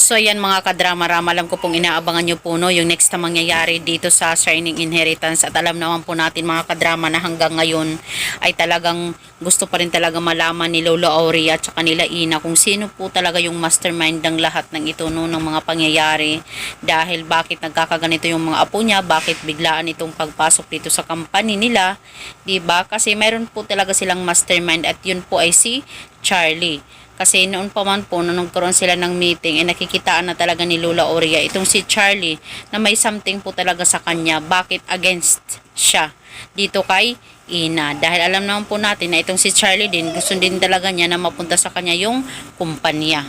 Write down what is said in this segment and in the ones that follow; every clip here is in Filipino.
So ayan mga kadrama-rama, alam ko pong inaabangan nyo po no, yung next na mangyayari dito sa Shining Inheritance. At alam naman po natin mga kadrama na hanggang ngayon ay talagang gusto pa rin talaga malaman ni Lola Aurea at saka nila Ina kung sino po talaga yung mastermind ng lahat ng ito no, ng mga pangyayari. Dahil bakit nagkakaganito yung mga apo niya, bakit biglaan itong pagpasok dito sa company nila, diba? Kasi meron po talaga silang mastermind at yun po ay si Charlie. Kasi noon pa man po, nung nagkaroon sila ng meeting, nakikitaan na talaga ni Lola Aurea itong si Charlie na may something po talaga sa kanya. Bakit against siya dito kay Ina? Dahil alam naman po natin na itong si Charlie din, gusto din talaga niya na mapunta sa kanya yung kumpanya.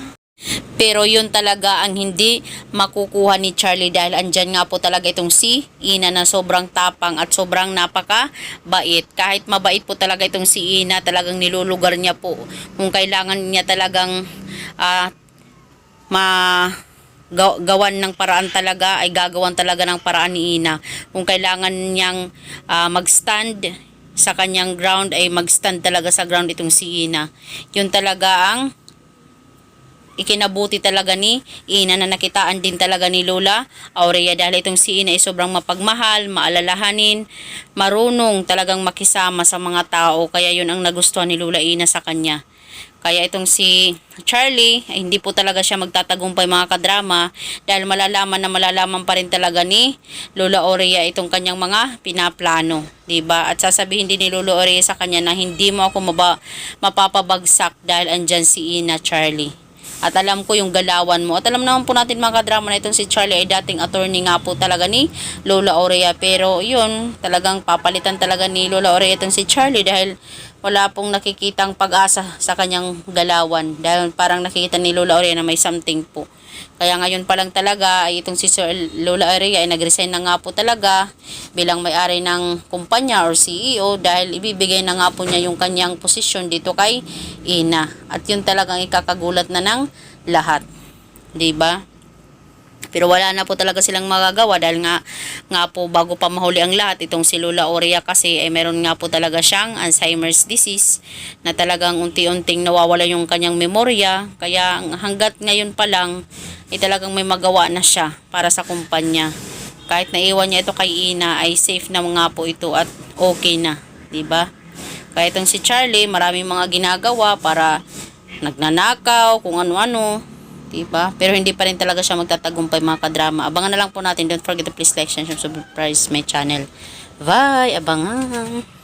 Pero yun talaga ang hindi makukuha ni Charlie dahil andyan nga po talaga itong si Ina na sobrang tapang at sobrang napaka-bait. Kahit mabait po talaga itong si Ina, talagang nilulugar niya po. Kung kailangan niya talagang gawan ng paraan talaga, ay gagawan talaga ng paraan ni Ina. Kung kailangan niyang mag-stand sa kanyang ground, ay mag-stand talaga sa ground itong si Ina. Yun talaga ang ikinabuti talaga ni Ina na nakitaan din talaga ni Lola Aurea dahil itong si Ina ay sobrang mapagmahal, maalalahanin, marunong talagang makisama sa mga tao, kaya yun ang nagustuhan ni Lola Ina sa kanya. Kaya itong si Charlie ay hindi po talaga siya magtatagumpay mga kadrama dahil malalaman pa rin talaga ni Lola Aurea itong kanyang mga pinaplano, diba? At sasabihin din ni Lola Aurea sa kanya na hindi mo ako mapapabagsak dahil andyan si Ina, Charlie. At alam ko yung galawan mo. At alam naman po natin mga kadrama na itong si Charlie ay dating attorney nga po talaga ni Lola Aurea. Pero yun, talagang papalitan talaga ni Lola Aurea itong si Charlie dahil wala pong nakikitang pag-asa sa kanyang galawan. Dahil parang nakikita ni Lola Aurea na may something po. Kaya ngayon pa lang talaga ay itong si Lola Aurea ay nag-resign na nga po talaga bilang may-ari ng kumpanya or CEO dahil ibibigay na nga po niya yung kanyang posisyon dito kay Ina. At yun talagang ikakagulat na ng lahat. 'Di ba? Pero wala na po talaga silang magagawa dahil nga po bago pa mahuli ang lahat, itong si Lola Aurea kasi ay meron nga po talaga siyang Alzheimer's disease na talagang unti-unting nawawala yung kanyang memorya. Kaya hanggat ngayon pa lang ay talagang may magawa na siya para sa kumpanya. Kahit naiwan niya ito kay Ina ay safe na nga po ito at okay na, 'di ba? Kaya itong si Charlie, maraming mga ginagawa para nagnanakaw, kung ano-ano, diba? Pero hindi pa rin talaga siya magtatagumpay mga kadrama. Abangan na lang po natin. Don't forget to please like, share, and subscribe my channel. Bye! Abangan!